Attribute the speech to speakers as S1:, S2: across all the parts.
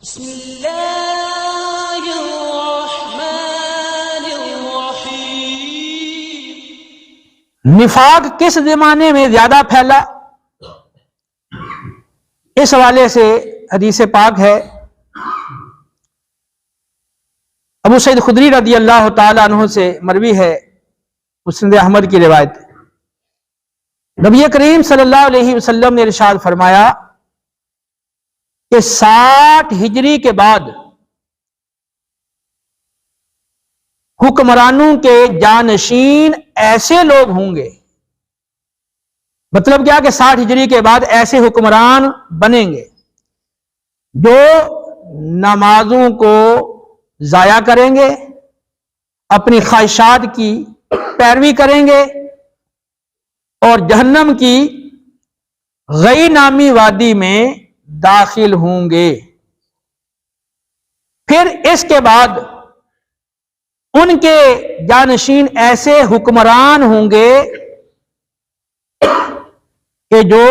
S1: بسم اللہ الرحمن الرحیم۔
S2: نفاق کس زمانے میں زیادہ پھیلا؟ اس حوالے سے حدیث پاک ہے، ابو سعید خدری رضی اللہ تعالی عنہ سے مروی ہے، مسند احمد کی روایت۔ نبی کریم صلی اللہ علیہ وسلم نے ارشاد فرمایا کہ 60 ہجری کے بعد حکمرانوں کے جانشین ایسے لوگ ہوں گے، مطلب کیا کہ 60 ہجری کے بعد ایسے حکمران بنیں گے جو نمازوں کو ضائع کریں گے، اپنی خواہشات کی پیروی کریں گے اور جہنم کی غی نامی وادی میں داخل ہوں گے۔ پھر اس کے بعد ان کے جانشین ایسے حکمران ہوں گے کہ جو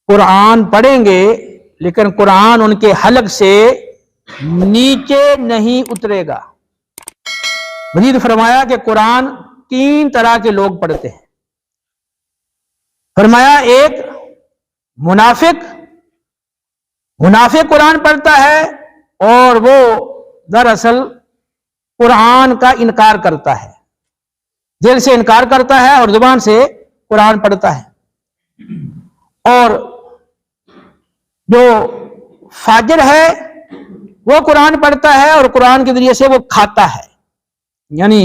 S2: قرآن پڑھیں گے لیکن قرآن ان کے حلق سے نیچے نہیں اترے گا۔ مزید فرمایا کہ قرآن 3 طرح کے لوگ پڑھتے ہیں۔ فرمایا ایک منافق قرآن پڑھتا ہے اور وہ دراصل قرآن کا انکار کرتا ہے، دل سے انکار کرتا ہے اور زبان سے قرآن پڑھتا ہے۔ اور جو فاجر ہے وہ قرآن پڑھتا ہے اور قرآن کے ذریعے سے وہ کھاتا ہے، یعنی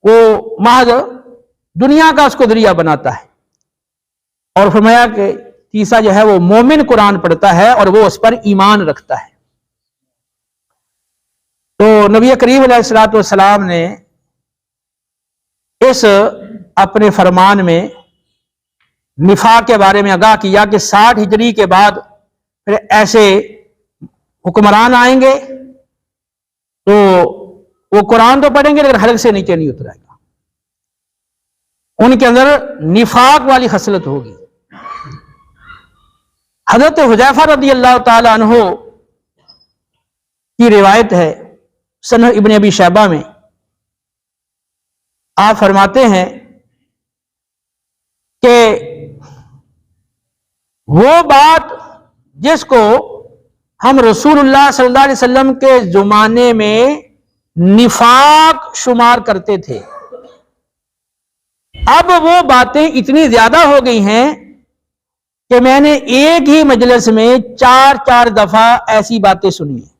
S2: وہ محض دنیا کا اس کو ذریعہ بناتا ہے۔ اور فرمایا کہ تیسرا جو ہے وہ مومن قرآن پڑھتا ہے اور وہ اس پر ایمان رکھتا ہے۔ تو نبی کریم علیہ الصلوۃ والسلام نے اس اپنے فرمان میں نفاق کے بارے میں آگاہ کیا کہ 60 ہجری کے بعد پھر ایسے حکمران آئیں گے تو وہ قرآن تو پڑھیں گے لیکن حلق سے نیچے نہیں اترائے گا، ان کے اندر نفاق والی خصلت ہوگی۔ حضرت حذیفہ رضی اللہ تعالی عنہ کی روایت ہے سنن ابن ابی شیبہ میں، آپ فرماتے ہیں کہ وہ بات جس کو ہم رسول اللہ صلی اللہ علیہ وسلم کے زمانے میں نفاق شمار کرتے تھے، اب وہ باتیں اتنی زیادہ ہو گئی ہیں کہ میں نے ایک ہی مجلس میں 4 دفعہ ایسی باتیں سنی ہیں۔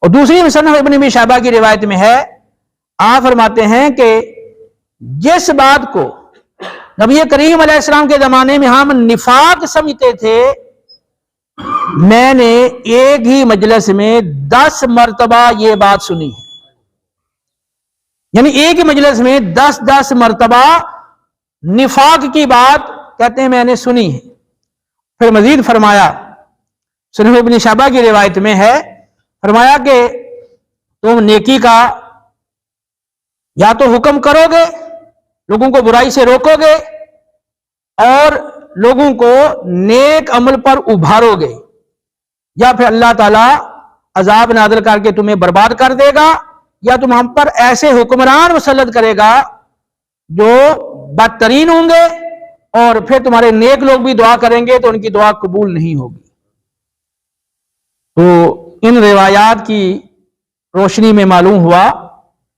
S2: اور دوسری مسند ابن ابی شیبہ کی روایت میں ہے، آپ فرماتے ہیں کہ جس بات کو نبی کریم علیہ السلام کے زمانے میں ہم نفاق سمجھتے تھے، میں نے ایک ہی مجلس میں 10 مرتبہ یہ بات سنی ہے، یعنی ایک ہی مجلس میں 10 مرتبہ نفاق کی بات کہتے ہیں میں نے سنی ہے۔ پھر مزید فرمایا، سنن ابن شیبہ کی روایت میں ہے، فرمایا کہ تم نیکی کا یا تو حکم کرو گے، لوگوں کو برائی سے روکو گے اور لوگوں کو نیک عمل پر ابھارو گے، یا پھر اللہ تعالیٰ عذاب نازل کر کے تمہیں برباد کر دے گا، یا تم ہم پر ایسے حکمران مسلط کرے گا جو بدترین ہوں گے اور پھر تمہارے نیک لوگ بھی دعا کریں گے تو ان کی دعا قبول نہیں ہوگی۔ تو ان روایات کی روشنی میں معلوم ہوا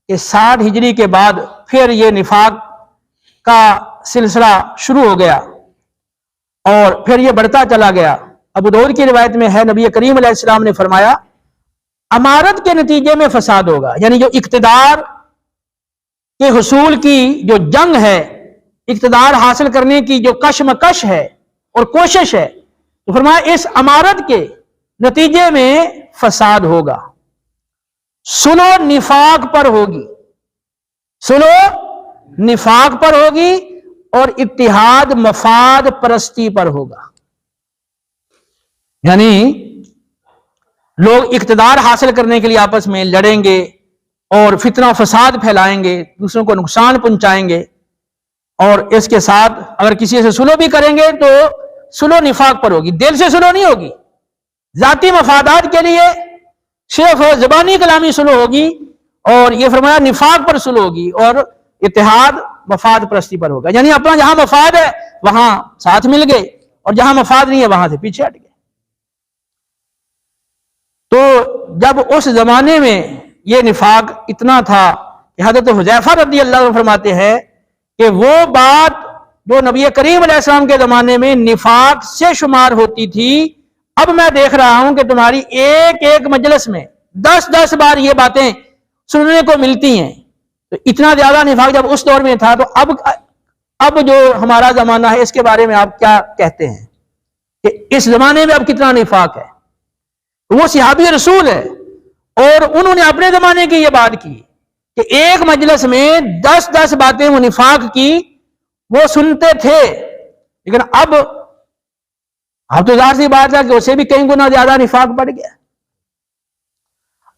S2: کہ 60 ہجری کے بعد پھر یہ نفاق کا سلسلہ شروع ہو گیا اور پھر یہ بڑھتا چلا گیا۔ ابو داؤد کی روایت میں ہے، نبی کریم علیہ السلام نے فرمایا امارت کے نتیجے میں فساد ہوگا، یعنی جو اقتدار کے حصول کی جو جنگ ہے، اقتدار حاصل کرنے کی جو کشمکش ہے اور کوشش ہے، تو فرمایا اس امارت کے نتیجے میں فساد ہوگا، سلو نفاق پر ہوگی، سلو نفاق پر ہوگی اور اتحاد مفاد پرستی پر ہوگا، یعنی لوگ اقتدار حاصل کرنے کے لیے آپس میں لڑیں گے اور فتنہ و فساد پھیلائیں گے، دوسروں کو نقصان پہنچائیں گے، اور اس کے ساتھ اگر کسی سے سلو بھی کریں گے تو سلو نفاق پر ہوگی، دل سے سلو نہیں ہوگی، ذاتی مفادات کے لیے صرف زبانی کلامی سلو ہوگی، اور یہ فرمایا نفاق پر سلو ہوگی، اور اتحاد مفاد پرستی پر ہوگا، یعنی اپنا جہاں مفاد ہے وہاں ساتھ مل گئے، اور جہاں مفاد نہیں ہے وہاں سے پیچھے ہٹ گئے۔ تو جب اس زمانے میں یہ نفاق اتنا تھا کہ حضرت حذیفہ رضی اللہ عنہ فرماتے ہیں کہ وہ بات جو نبی کریم علیہ السلام کے زمانے میں نفاق سے شمار ہوتی تھی، اب میں دیکھ رہا ہوں کہ تمہاری ایک ایک مجلس میں 10 بار یہ باتیں سننے کو ملتی ہیں۔ تو اتنا زیادہ نفاق جب اس دور میں تھا، تو اب جو ہمارا زمانہ ہے اس کے بارے میں آپ کیا کہتے ہیں کہ اس زمانے میں اب کتنا نفاق ہے؟ وہ صحابی رسول ہے، اور انہوں نے اپنے زمانے کی یہ بات کی کہ ایک مجلس میں 10 باتیں وہ نفاق کی وہ سنتے تھے، لیکن اب تو ظاہر سی بات ہے کہ اسے بھی کئی گنا زیادہ نفاق بڑھ گیا۔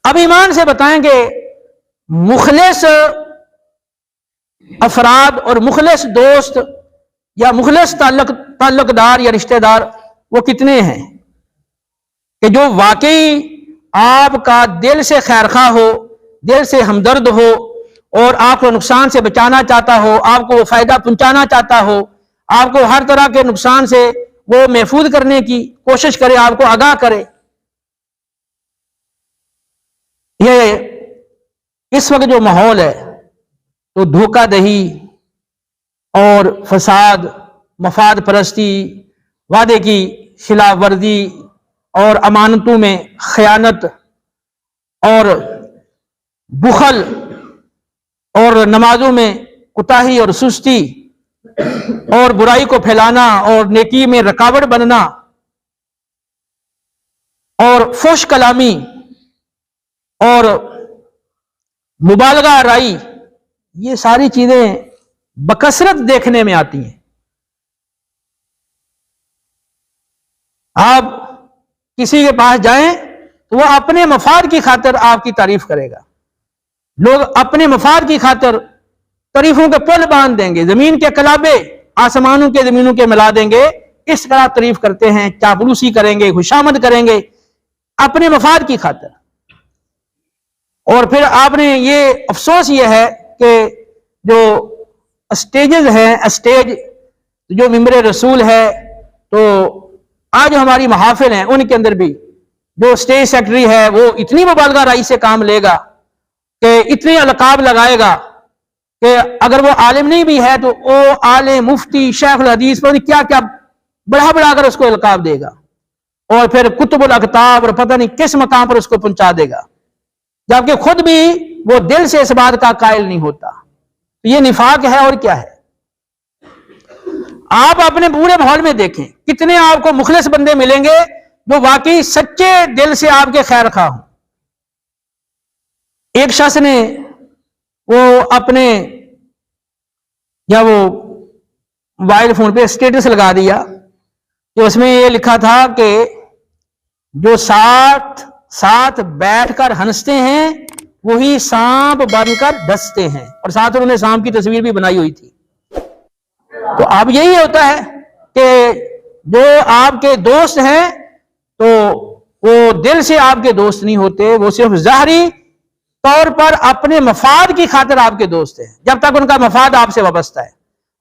S2: اب ایمان سے بتائیں کہ مخلص افراد اور مخلص دوست یا مخلص تعلق دار یا رشتہ دار وہ کتنے ہیں کہ جو واقعی آپ کا دل سے خیرخواہ ہو، دل سے ہمدرد ہو، اور آپ کو نقصان سے بچانا چاہتا ہو، آپ کو وہ فائدہ پہنچانا چاہتا ہو، آپ کو ہر طرح کے نقصان سے وہ محفوظ کرنے کی کوشش کرے، آپ کو آگاہ کرے۔ یہ اس وقت جو ماحول ہے تو دھوکہ دہی اور فساد، مفاد پرستی، وعدے کی خلاف ورزی، اور امانتوں میں خیانت، اور بخل، اور نمازوں میں کوتاہی اور سستی، اور برائی کو پھیلانا اور نیکی میں رکاوٹ بننا، اور فحش کلامی اور مبالغہ آرائی، یہ ساری چیزیں بکثرت دیکھنے میں آتی ہیں۔ آپ کسی کے پاس جائیں تو وہ اپنے مفاد کی خاطر آپ کی تعریف کرے گا، لوگ اپنے مفاد کی خاطر تعریفوں کے پل باندھ دیں گے، زمین کے کلابے آسمانوں کے زمینوں کے ملا دیں گے، اس طرح تعریف کرتے ہیں، چاپلوسی کریں گے، خوشامد کریں گے اپنے مفاد کی خاطر۔ اور پھر آپ نے یہ افسوس یہ ہے کہ جو اسٹیجز ہیں، اسٹیج جو ممبر رسول ہے، تو آج ہماری محافل ہیں ان کے اندر بھی جو اسٹیج سیکرٹری ہے وہ اتنی مبالغہ رائی سے کام لے گا کہ اتنے القاب لگائے گا کہ اگر وہ عالم نہیں بھی ہے تو وہ عالم، مفتی، شیخ الحدیث، کیا کیا بڑھا کر اس کو القاب دے گا، اور پھر کتب الاکتاب اور پتہ نہیں کس مقام پر اس کو پہنچا دے گا، جبکہ خود بھی وہ دل سے اس بات کا قائل نہیں ہوتا۔ تو یہ نفاق ہے اور کیا ہے؟ آپ اپنے پورے ماحول میں دیکھیں کتنے آپ کو مخلص بندے ملیں گے جو واقعی سچے دل سے آپ کے خیر خواہ ہوں۔ ایک شخص نے وہ اپنے وہ موبائل فون پہ اسٹیٹس لگا دیا کہ اس میں یہ لکھا تھا کہ جو ساتھ بیٹھ کر ہنستے ہیں وہی سانپ بن کر ڈستے ہیں، اور ساتھ انہوں نے سانپ کی تصویر بھی بنائی ہوئی تھی۔ تو اب یہی ہوتا ہے کہ جو آپ کے دوست ہیں تو وہ دل سے آپ کے دوست نہیں ہوتے، وہ صرف ظاہری طور پر اپنے مفاد کی خاطر آپ کے دوست ہیں، جب تک ان کا مفاد آپ سے وابستہ ہے،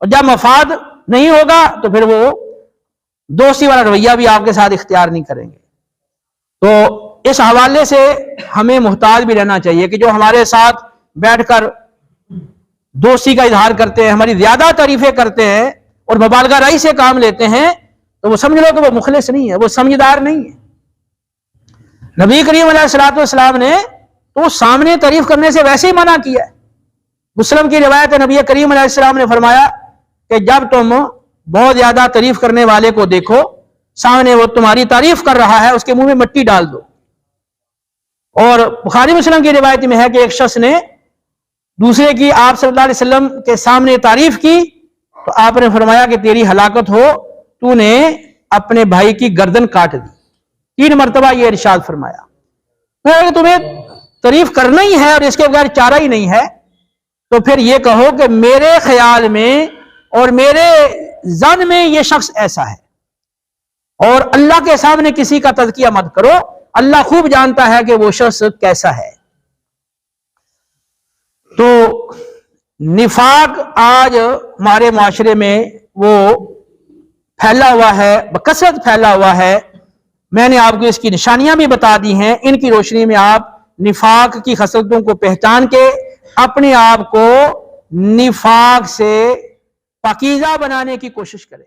S2: اور جب مفاد نہیں ہوگا تو پھر وہ دوستی والا رویہ بھی آپ کے ساتھ اختیار نہیں کریں گے۔ تو اس حوالے سے ہمیں محتاط بھی رہنا چاہیے کہ جو ہمارے ساتھ بیٹھ کر دوستی کا اظہار کرتے ہیں، ہماری زیادہ تعریفیں کرتے ہیں اور مبالغہ رائی سے کام لیتے ہیں، تو وہ سمجھ لو کہ وہ مخلص نہیں ہے، وہ سمجھدار نہیں ہے۔ نبی کریم علیہ الصلوۃ والسلام نے تو سامنے تعریف کرنے سے ویسے ہی منع کیا ہے۔ مسلم کی روایت ہے، نبی کریم علیہ السلام نے فرمایا کہ جب تم بہت زیادہ تعریف کرنے والے کو دیکھو، سامنے وہ تمہاری تعریف کر رہا ہے، اس کے منہ میں مٹی ڈال دو۔ اور بخاری مسلم کی روایت میں ہے کہ ایک شخص نے دوسرے کی آپ صلی اللہ علیہ وسلم کے سامنے تعریف کی تو آپ نے فرمایا کہ تیری ہلاکت ہو، تو نے اپنے بھائی کی گردن کاٹ دی۔ 3 مرتبہ یہ ارشاد فرمایا۔ تو تمہیں تعریف کرنا ہی ہے اور اس کے بغیر چارہ ہی نہیں ہے، تو پھر یہ کہو کہ میرے خیال میں اور میرے ظن میں یہ شخص ایسا ہے، اور اللہ کے سامنے کسی کا تزکیہ مت کرو، اللہ خوب جانتا ہے کہ وہ شخص کیسا ہے۔ تو نفاق آج ہمارے معاشرے میں وہ پھیلا ہوا ہے، بکثرت پھیلا ہوا ہے۔ میں نے آپ کو اس کی نشانیاں بھی بتا دی ہیں، ان کی روشنی میں آپ نفاق کی خصلتوں کو پہچان کے اپنے آپ کو نفاق سے پاکیزہ بنانے کی کوشش کریں۔